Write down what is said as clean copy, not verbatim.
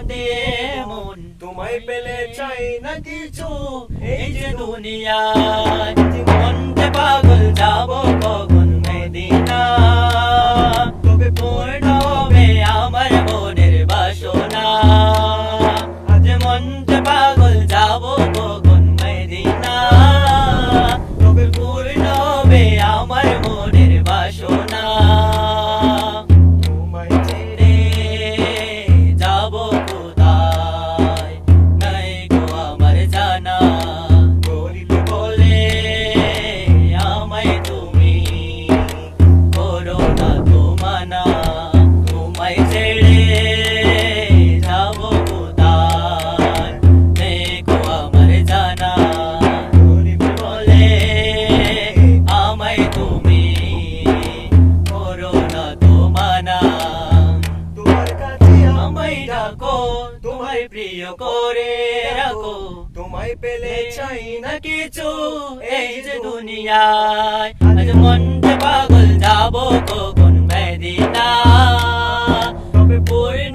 দিয়ে মন তোমায় পেলে চাই না কিছু এই যে দুনিয়ায় মন যে পাগল যাব কখন মদিনা তবে পূর্ণ হবে আমার মনের বাসনা আজ মন যে পাগল যাব কখন মদিনা তবে পূর্ণ হবে আমার মনের বাসনা তোমায় ছেড়ে যাব কোথায় নাই গো আমার জানা গরিব বলে আমায় তুমি করো না তো মানা তোমায় ছেড়ে যাব কোথায় নেই গো আমার জানা গরিব বলে আমায় তুমি করো না তো মানা তোমার কাছে আমায় ডাকো তোমায় প্রিয় করে রাখো তোমায় পেলে চাই না কিছু এই যে দুনিয়ায় আজ মন যে পাগল যাব কখন মদিনা তবে পূর্ণ